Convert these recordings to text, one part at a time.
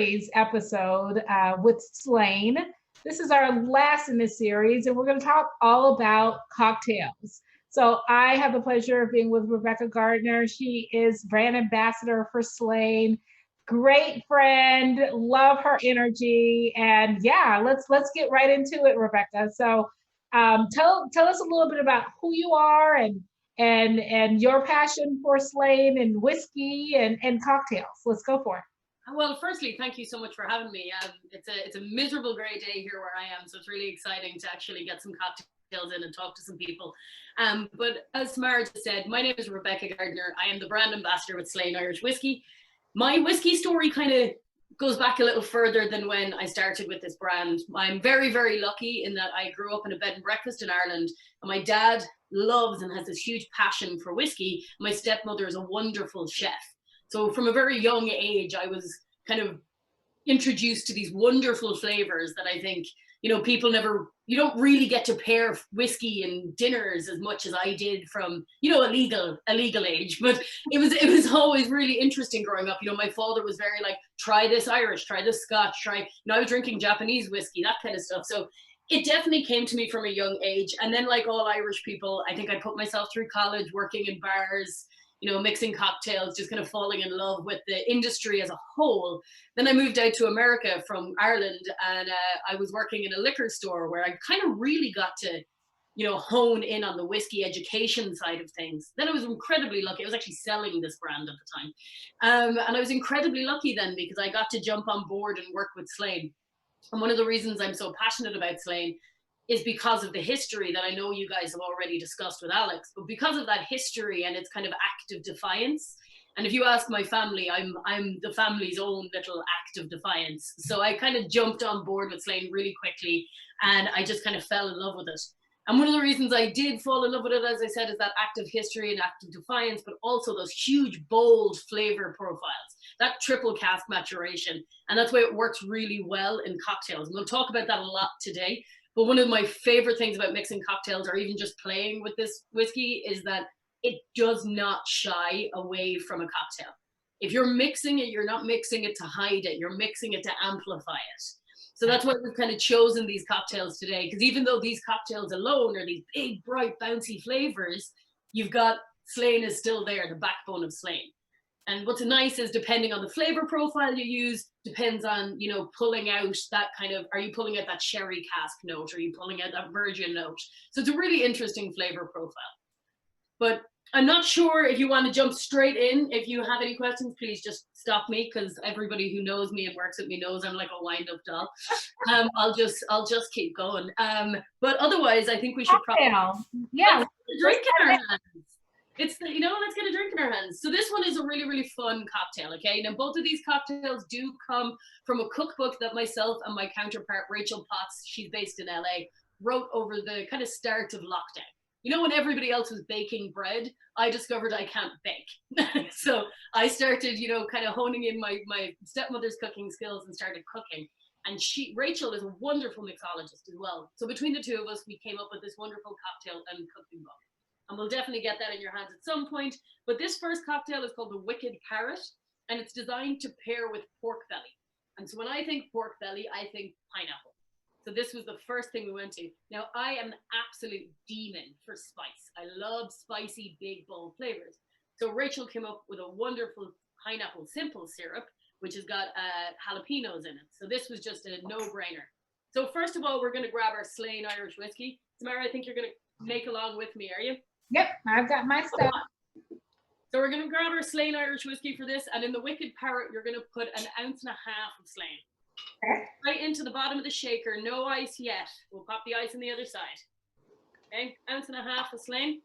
series episode with SLANE. This is our last in this series, and we're going to talk all about cocktails. So I have the pleasure of being with Rebecca Gardiner. She is brand ambassador for SLANE. Great friend, love her energy, and yeah, let's get right into it, Rebecca. So tell us a little bit about who you are and your passion for SLANE and whiskey and cocktails. Let's go for it. Well, firstly, thank you so much for having me. It's a miserable gray day here where I am, so it's really exciting to actually get some cocktails in and talk to some people. But as Samara just said, my name is Rebecca Gardiner. I am the brand ambassador with SLANE Irish Whiskey. My whiskey story kind of goes back a little further than when I started with this brand. I'm very, very lucky in that I grew up in a bed and breakfast in Ireland, and my dad loves and has this huge passion for whiskey. My stepmother is a wonderful chef. So from a very young age, I was kind of introduced to these wonderful flavors that I think, you know, you don't really get to pair whiskey and dinners as much as I did from, you know, a legal age. But it was always really interesting growing up. You know, my father was very like, try this Irish, try this Scotch, you know, I was drinking Japanese whiskey, that kind of stuff. So it definitely came to me from a young age. And then like all Irish people, I think I put myself through college working in bars, you know, mixing cocktails, just kind of falling in love with the industry as a whole. Then I moved out to America from Ireland, and I was working in a liquor store where I kind of really got to, you know, hone in on the whiskey education side of things. Then I was incredibly lucky. I was actually selling this brand at the time. And I was incredibly lucky then because I got to jump on board and work with SLANE. And one of the reasons I'm so passionate about SLANE is because of the history that I know you guys have already discussed with Alex, but because of that history and its kind of act of defiance. And if you ask my family, I'm the family's own little act of defiance. So I kind of jumped on board with SLANE really quickly, and I just kind of fell in love with it. And one of the reasons I did fall in love with it, as I said, is that act of history and act of defiance, but also those huge, bold flavor profiles, that triple cask maturation. And that's why it works really well in cocktails. And we'll talk about that a lot today. But one of my favorite things about mixing cocktails or even just playing with this whiskey is that it does not shy away from a cocktail. If you're mixing it, you're not mixing it to hide it. You're mixing it to amplify it. So that's why we've kind of chosen these cocktails today. Because even though these cocktails alone are these big, bright, bouncy flavors, you've got SLANE is still there, the backbone of SLANE. And what's nice is depending on the flavor profile you use, depends on, you know, pulling out that kind of, are you pulling out that sherry cask note? Are you pulling out that virgin note? So it's a really interesting flavor profile. But I'm not sure if you want to jump straight in. If you have any questions, please just stop me, because everybody who knows me and works with me knows I'm like a wind-up doll. I'll just keep going. But otherwise, I think we should probably drink in our hands. It's the, you know, let's get a drink in our hands. So this one is a really, really fun cocktail, okay? Now, both of these cocktails do come from a cookbook that myself and my counterpart, Rachel Potts, she's based in LA, wrote over the kind of start of lockdown. You know, when everybody else was baking bread, I discovered I can't bake. So I started, you know, kind of honing in my stepmother's cooking skills and started cooking. And Rachel is a wonderful mixologist as well. So between the two of us, we came up with this wonderful cocktail and cooking book. And we'll definitely get that in your hands at some point. But this first cocktail is called the Wicked Carrot, and it's designed to pair with pork belly. And so when I think pork belly, I think pineapple. So this was the first thing we went to. Now, I am an absolute demon for spice. I love spicy, big, bold flavors. So Rachel came up with a wonderful pineapple simple syrup, which has got jalapenos in it. So this was just a no-brainer. So first of all, we're going to grab our SLANE Irish whiskey. Samara, I think you're going to make along with me, are you? Yep, I've got my stuff. So we're going to grab our SLANE Irish whiskey for this, and in the Wicked Parrot, you're going to put 1.5 ounces of SLANE. Okay. Right into the bottom of the shaker, no ice yet. We'll pop the ice on the other side. Okay, 1.5 ounces of SLANE.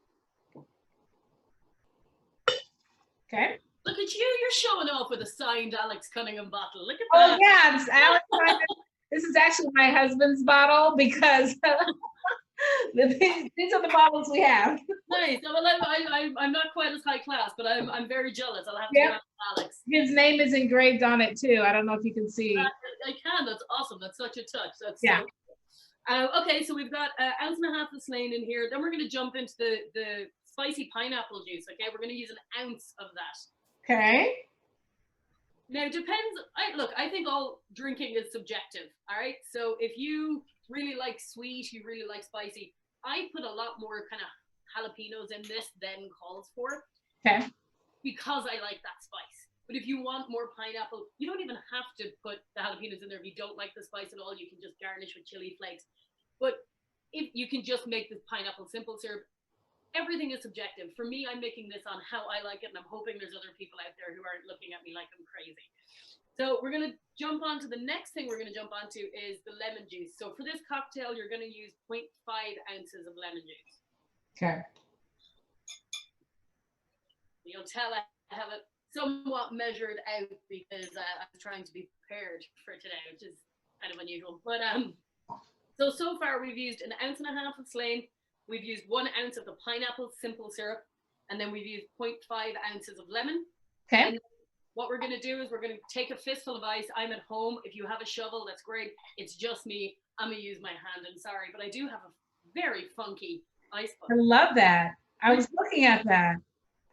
Okay. Look at you, you're showing off with a signed Alex Cunningham bottle. Look at Oh that. yeah, it's Alex Cunningham. This is actually my husband's bottle because these are the bottles we have. Nice. Well, I'm not quite as high class, but I'm very jealous. I'll have to ask Alex. His name is engraved on it too. I don't know if you can see. I can. That's awesome. That's such a touch. That's yeah. So, okay, so we've got 1.5 ounces of SLANE in here. Then we're going to jump into the spicy pineapple juice. Okay, we're going to use 1 ounce of that. Okay. Now, depends. I think all drinking is subjective. All right. So if you really like sweet, you really like spicy, I put a lot more kind of jalapenos in this than calls for Okay. because I like that spice. But if you want more pineapple, you don't even have to put the jalapenos in there. If you don't like the spice at all, you can just garnish with chili flakes. But if you can just make the pineapple simple syrup, everything is subjective. For me, I'm making this on how I like it, and I'm hoping there's other people out there who aren't looking at me like I'm crazy. So we're going to jump on to the next thing we're going to jump onto is the lemon juice. So for this cocktail, you're going to use 0.5 ounces of lemon juice. Okay. You'll tell I have it somewhat measured out because I'm trying to be prepared for today, which is kind of unusual. But so far we've used 1.5 ounces of SLANE, we've used 1 ounce of the pineapple simple syrup, and then we've used 0.5 ounces of lemon. Okay. And what we're going to do is we're going to take a fistful of ice. I'm at home. If you have a shovel, that's great. It's just me. I'm going to use my hand. I'm sorry, but I do have a very funky ice bucket. I love that. I was looking at that.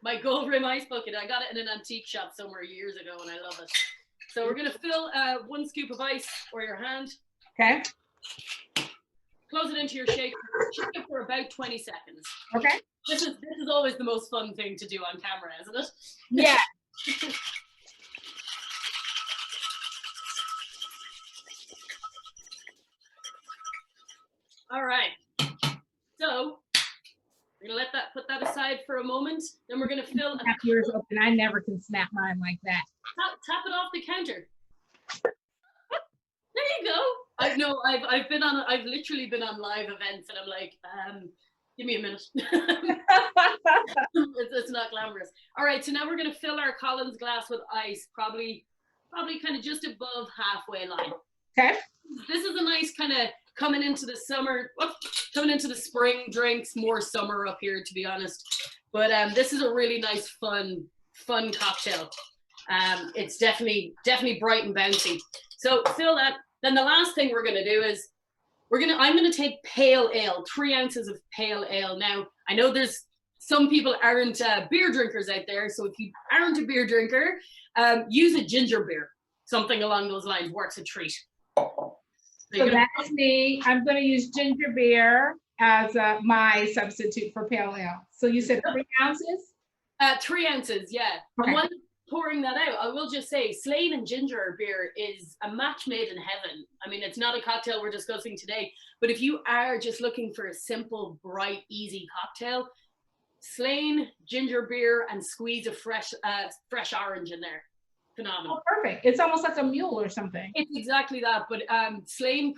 My gold rim ice bucket. I got it in an antique shop somewhere years ago, and I love it. So we're going to fill 1 scoop of ice or your hand. Okay. Close it into your shaker. Shake it for about 20 seconds. Okay. This is always the most fun thing to do on camera, isn't it? Yeah. All right. So we're gonna put that aside for a moment. Then we're gonna fill. Snap yours open. I never can snap mine like that. Tap it off the counter. There you go. I know. I've literally been on live events, and I'm like, give me a minute. It's not glamorous. All right. So now we're gonna fill our Collins glass with ice, probably kind of just above halfway line. Okay. This is a nice kind of coming into the summer, coming into the spring drinks, more summer up here, to be honest. But this is a really nice, fun cocktail. It's definitely bright and bouncy. So fill that. Then the last thing we're gonna do is I'm gonna take pale ale, 3 ounces of pale ale. Now I know there's some people aren't beer drinkers out there, so if you aren't a beer drinker, use a ginger beer. Something along those lines works a treat. So that's me. I'm going to use ginger beer as my substitute for pale ale. So you said 3 ounces? 3 ounces, yeah. Okay. And while pouring that out, I will just say SLANE and ginger beer is a match made in heaven. I mean, it's not a cocktail we're discussing today, but if you are just looking for a simple, bright, easy cocktail, SLANE, ginger beer, and squeeze a fresh orange in there. Phenomenal. Oh, perfect. It's almost like a mule or something. It's exactly that, but SLANE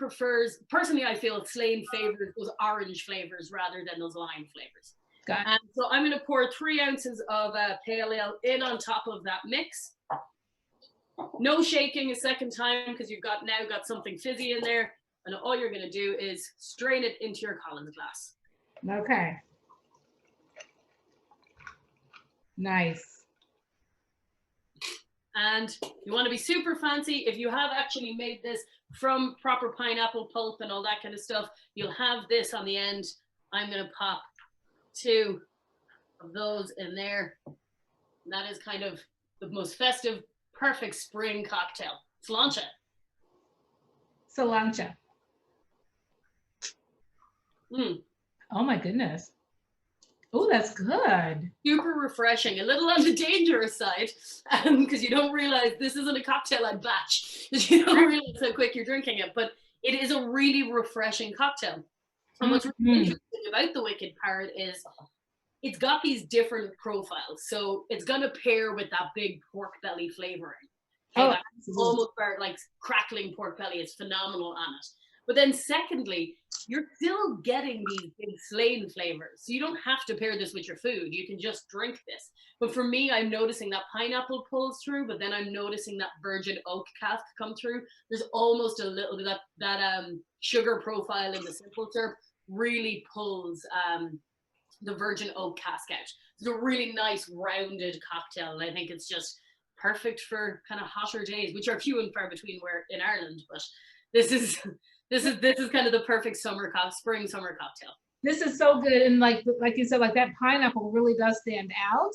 personally I feel SLANE favors those orange flavors rather than those lime flavors. Got it. So I'm going to pour 3 ounces of pale ale in on top of that mix. No shaking a second time because you've now got something fizzy in there, and all you're going to do is strain it into your Collins glass. Okay. Nice. And you want to be super fancy. If you have actually made this from proper pineapple pulp and all that kind of stuff, you'll have this on the end. I'm going to pop 2 of those in there. And that is kind of the most festive, perfect spring cocktail. Cilantro. Cilantro. Oh my goodness. Oh, that's good. Super refreshing. A little on the dangerous side because you don't realize this isn't a cocktail I'd batch. You don't realize how quick you're drinking it, but it is a really refreshing cocktail. And what's really interesting about the Wicked Parrot is it's got these different profiles. So it's going to pair with that big pork belly flavoring. Okay, almost like crackling pork belly. It's phenomenal on it. But then secondly, you're still getting these big SLANE flavors. So you don't have to pair this with your food. You can just drink this. But for me, I'm noticing that pineapple pulls through, but then I'm noticing that virgin oak cask come through. There's almost a little bit of that sugar profile in the simple syrup really pulls the virgin oak cask out. It's a really nice rounded cocktail. And I think it's just perfect for kind of hotter days, which are few and far between where in Ireland. But this is kind of the perfect spring summer cocktail. This is so good. And like you said, like that pineapple really does stand out.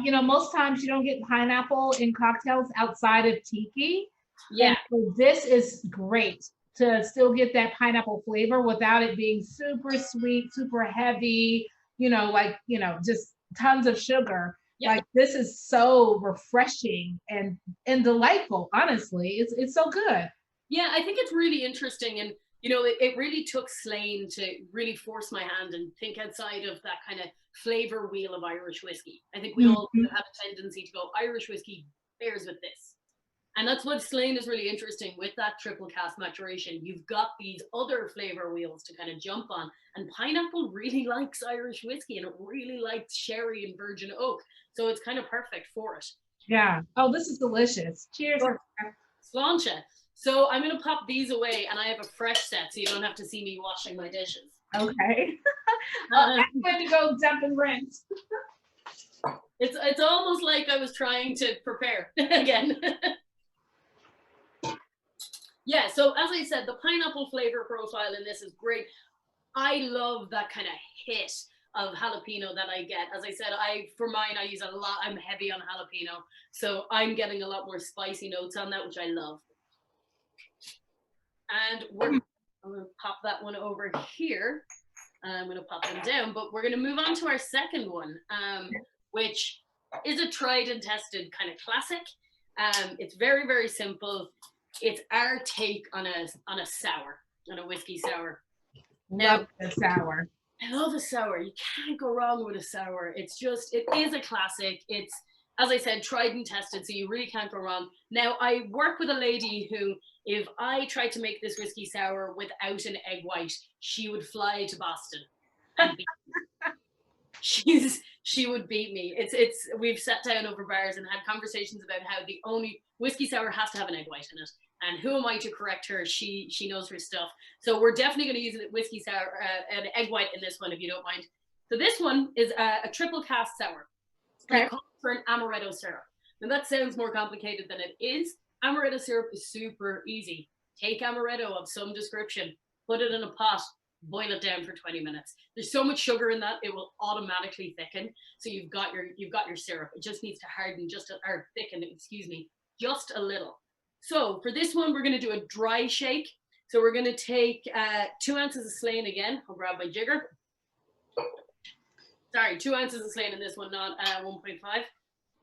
You know, most times you don't get pineapple in cocktails outside of tiki. Yeah. And so this is great to still get that pineapple flavor without it being super sweet, super heavy, you know, like, you know, just tons of sugar. Yep. Like this is so refreshing and delightful, honestly. It's so good. Yeah, I think it's really interesting. And, you know, it really took SLANE to really force my hand and think outside of that kind of flavor wheel of Irish whiskey. I think we all have a tendency to go, Irish whiskey pairs with this. And that's what SLANE is really interesting with that triple cask maturation. You've got these other flavor wheels to kind of jump on. And pineapple really likes Irish whiskey, and it really likes sherry and virgin oak. So it's kind of perfect for it. Yeah. Oh, this is delicious. Cheers. Sláinte. So I'm going to pop these away, and I have a fresh set, so you don't have to see me washing my dishes. Okay. I'm going to go dump and rinse. It's almost like I was trying to prepare again. Yeah, so as I said, the pineapple flavor profile in this is great. I love that kind of hit of jalapeno that I get. As I said, for mine, I use a lot. I'm heavy on jalapeno, so I'm getting a lot more spicy notes on that, which I love. And I'm going to pop that one over here. I'm going to pop them down, but we're going to move on to our second one, which is a tried and tested kind of classic. It's very, very simple. It's our take on a sour, on a whiskey sour. Love the sour. I love a sour. You can't go wrong with a sour. It is a classic. It's, as I said, tried and tested, so you really can't go wrong. Now, I work with a lady who, if I tried to make this whiskey sour without an egg white, she would fly to Boston and beat me. She would beat me. We've sat down over bars and had conversations about how the only whiskey sour has to have an egg white in it. And who am I to correct her? She knows her stuff. So we're definitely going to use a whiskey sour, an egg white in this one, if you don't mind. So this one is a triple cask sour. Okay. It calls for an amaretto syrup. Now that sounds more complicated than it is. Amaretto syrup is super easy. Take amaretto of some description, put it in a pot, boil it down for 20 minutes. There's so much sugar in that, it will automatically thicken. So you've got your syrup. It just needs to harden thicken, just a little. So for this one, we're going to do a dry shake. So we're going to take 2 ounces of SLANE again. I'll grab my jigger. Sorry, 2 ounces of SLANE in this one, not 1.5.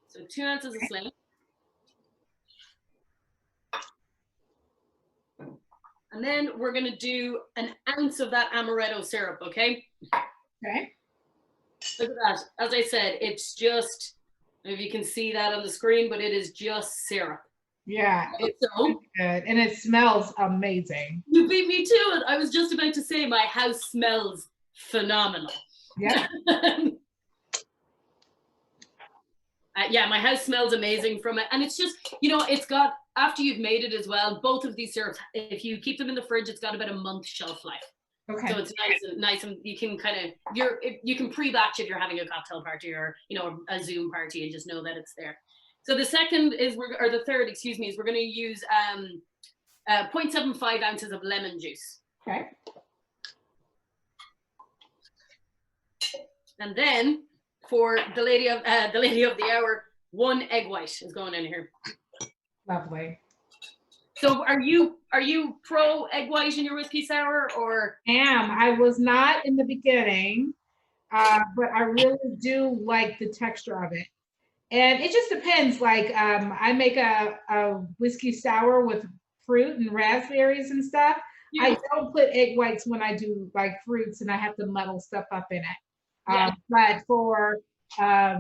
So 2 ounces of SLANE. And then we're going to do an ounce of that amaretto syrup, okay? Okay. Look at that. As I said, it's just, I don't know if you can see that on the screen, but it is just syrup. Yeah, it's so good. And it smells amazing. You beat me to it. I was just about to say my house smells phenomenal. Yeah. Yeah, my house smells amazing from it. And it's just, you know, it's got, after you've made it as well, both of these syrups, if you keep them in the fridge, it's got about a month shelf life. Okay. So it's nice and you can kind of, you can pre-batch if you're having a cocktail party or, you know, a Zoom party and just know that it's there. So the third, is we're going to use 0.75 ounces of lemon juice. Okay. And then for the lady of the hour, 1 egg white is going in here. Lovely. So are you pro egg white in your whiskey sour, or? I was not in the beginning, but I really do like the texture of it. And it just depends. Like I make a whiskey sour with fruit and raspberries and stuff. Yeah. I don't put egg whites when I do like fruits and I have to muddle stuff up in it. Yeah. But for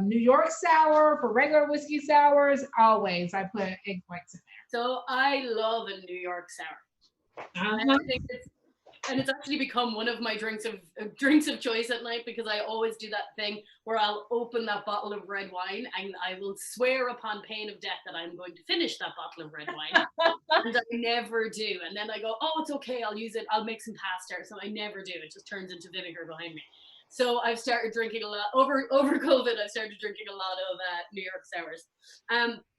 New York sour, for regular whiskey sours, always I put egg whites in there. So I love a New York sour. And I think it's actually become one of my drinks of choice at night, because I always do that thing where I'll open that bottle of red wine and I will swear upon pain of death that I'm going to finish that bottle of red wine. And I never do. And then I go, oh, it's okay, I'll use it, I'll make some pasta. So I never do. It just turns into vinegar behind me. So I've started drinking a lot over COVID. I've started drinking a lot of New York sours.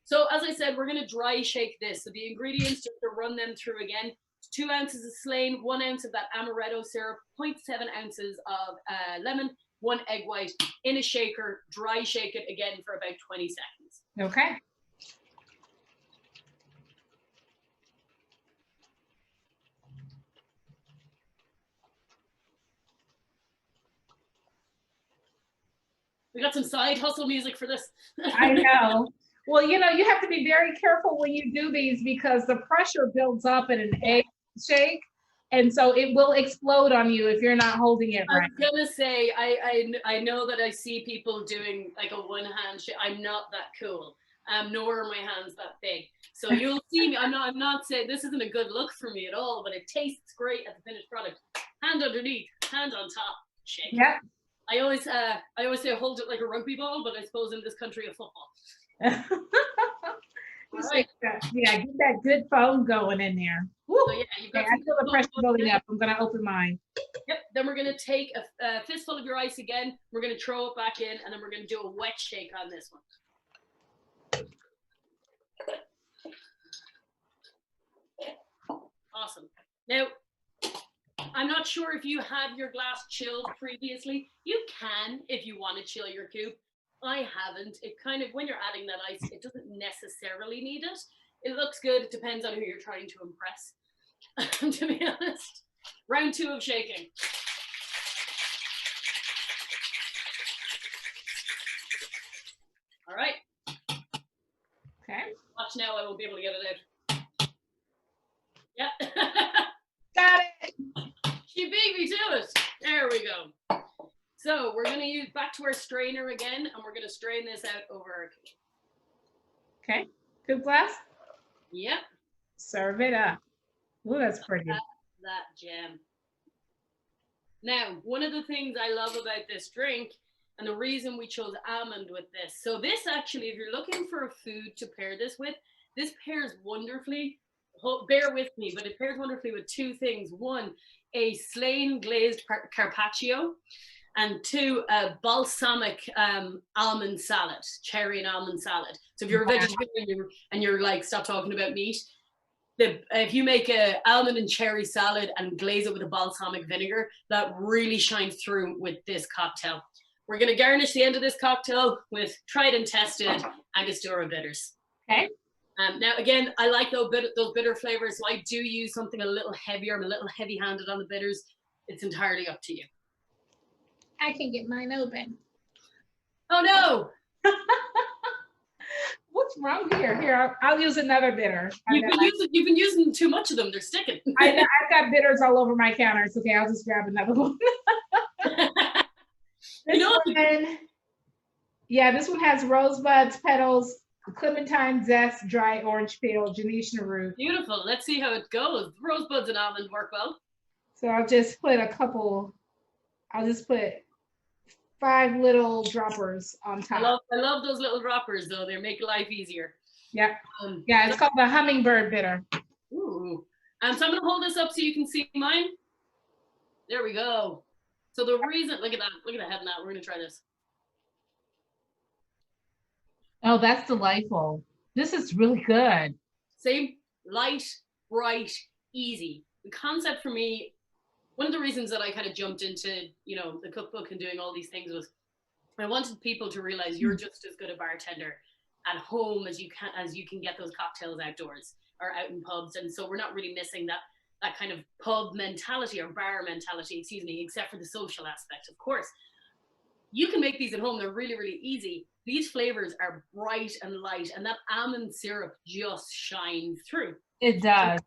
So as I said, we're going to dry shake this. So the ingredients, just to run them through again: 2 ounces of SLANE, 1 ounce of that amaretto syrup, 0.7 ounces of lemon, 1 egg white in a shaker, dry shake it again for about 20 seconds. Okay. We got some side hustle music for this. I know. Well, you know, you have to be very careful when you do these because the pressure builds up in an egg shake. And so it will explode on you if you're not holding it right. I was gonna say, I know that I see people doing like a one hand shake. I'm not that cool. Nor are my hands that big. So you'll see me. I'm not saying this isn't a good look for me at all, but it tastes great at the finished product. Hand underneath, hand on top, shake. Yep. I always say hold it like a rugby ball, but I suppose in this country a football. Right. Yeah, get that good foam going in there. So yeah, you've got okay, I feel the pressure building up. I'm gonna open mine. Yep. Then we're gonna take a fistful of your ice again. We're gonna throw it back in, and then we're gonna do a wet shake on this one. Awesome. Now, I'm not sure if you had your glass chilled previously. You can if you want to chill your coupe. I haven't. It kind of, when you're adding that ice, it doesn't necessarily need it. It looks good. It depends on who you're trying to impress, to be honest. Round 2 of shaking. All right. Okay. Watch now, I won't be able to get it out. Yep. Got it. She beat me to it. There we go. So we're going to use back to our strainer again, and we're going to strain this out over our coupe. Okay. Coupe glass. Yep. Serve it up. Ooh, that's pretty. That gem. Now, one of the things I love about this drink, and the reason we chose almond with this, so this actually, if you're looking for a food to pair this with, this pairs wonderfully. Bear with me, but it pairs wonderfully with 2 things. 1, a SLANE glazed carpaccio, and 2, a balsamic almond salad, cherry and almond salad. So if you're a vegetarian and you're like, stop talking about meat, if you make a almond and cherry salad and glaze it with a balsamic vinegar, that really shines through with this cocktail. We're going to garnish the end of this cocktail with tried and tested Angostura bitters. Okay. Now, again, I like those bitter flavors, so I do use something a little heavier. I'm a little heavy-handed on the bitters. It's entirely up to you. I can get mine open. Oh, no. What's wrong here? Here, I'll use another bitter. You've been using too much of them. They're sticking. I've got bitters all over my counters. Okay, I'll just grab another one. This one has rosebuds, petals, clementine zest, dry orange peel, gentian root. Beautiful. Let's see how it goes. Rosebuds and almond work well. So I'll just put I'll just put 5 little droppers on top. I love those little droppers, though. They make life easier. Yeah. It's called the hummingbird bitter. Ooh. So I'm going to hold this up so you can see mine. There we go. So the reason, look at that. Look at the head now. We're going to try this. Oh, that's delightful. This is really good. Same, light, bright, easy. The concept for me, one of the reasons that I kind of jumped into, the cookbook and doing all these things was I wanted people to realize you're just as good a bartender at home as you can get those cocktails outdoors or out in pubs. And so we're not really missing that kind of pub mentality or bar mentality, except for the social aspect, of course. You can make these at home. They're really, really easy. These flavors are bright and light, and that almond syrup just shines through. It does.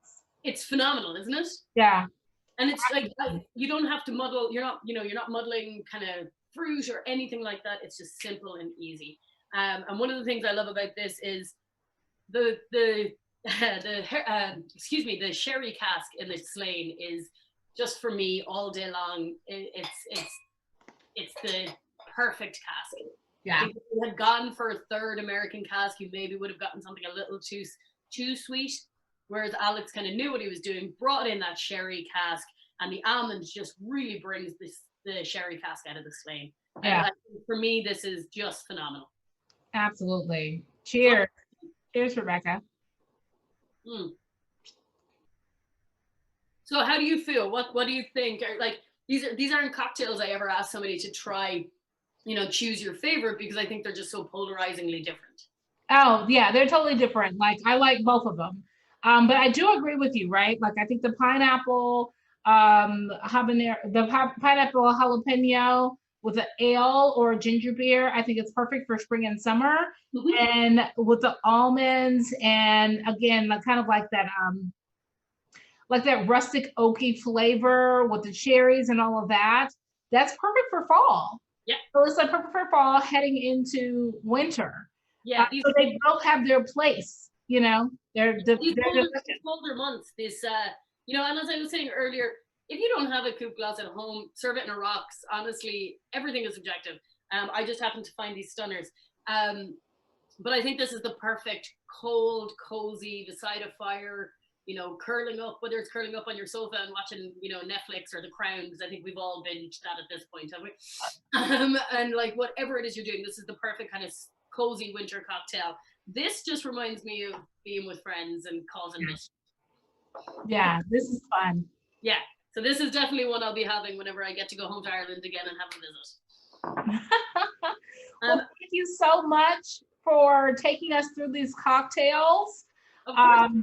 It's phenomenal, isn't it? Yeah. And it's like, you don't have to muddle. You're not muddling kind of fruit or anything like that. It's just simple and easy. And one of the things I love about this is the sherry cask in the SLANE is just for me all day long. It's the perfect cask. Yeah. If you had gone for a 3rd American cask, you maybe would have gotten something a little too sweet. Whereas Alex kind of knew what he was doing, brought in that sherry cask, and the almonds just really brings the sherry cask out of the SLANE. Yeah. And for me, this is just phenomenal. Absolutely. Cheers. Cheers, Rebecca. So how do you feel? What do you think? Like these aren't cocktails I ever ask somebody to try, choose your favorite, because I think they're just so polarizingly different. Oh, yeah, they're totally different. Like I like both of them. But I do agree with you, right? Like I think the pineapple habanero, pineapple jalapeno with an ale or a ginger beer, I think it's perfect for spring and summer. Mhm. And with the almonds and again, kind of like that rustic oaky flavor with the cherries and all of that. That's perfect for fall. Yeah. So it's like perfect for fall heading into winter. Yeah, So they both have their place, they're these delicious. colder months, and as I was saying earlier, if you don't have a coupe glass at home, serve it in a rocks. Honestly, everything is subjective. I just happen to find these stunners. But I think this is the perfect cold, cozy, beside a fire, curling up, whether it's curling up on your sofa and watching, Netflix or The Crown, because I think we've all binged that at this point, have we? And like whatever it is you're doing, this is the perfect kind of cozy winter cocktail. This just reminds me of being with friends and causing this. Yeah, this is fun. Yeah. So this is definitely one I'll be having whenever I get to go home to Ireland again and have a visit. Well, thank you so much for taking us through these cocktails.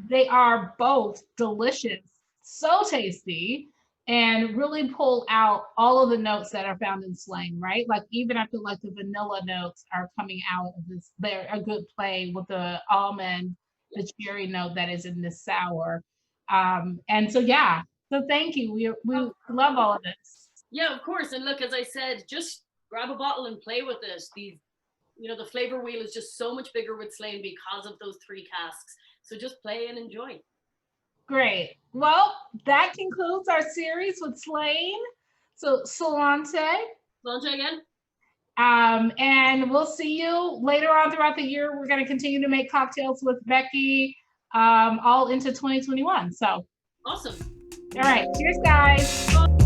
They are both delicious, so tasty, and really pull out all of the notes that are found in SLANE, right? Like even I feel like the vanilla notes are coming out of this. They're a good play with the almond, the cherry note that is in this sour. And so, yeah, so thank you. We love all of this. Yeah, of course. And look, as I said, just grab a bottle and play with this. The flavor wheel is just so much bigger with SLANE because of those 3 casks. So just play and enjoy. Great. Well, that concludes our series with SLANE. So Salante. Salante again. And we'll see you later on throughout the year. We're going to continue to make cocktails with Becky all into 2021. So awesome. All right. Cheers, guys.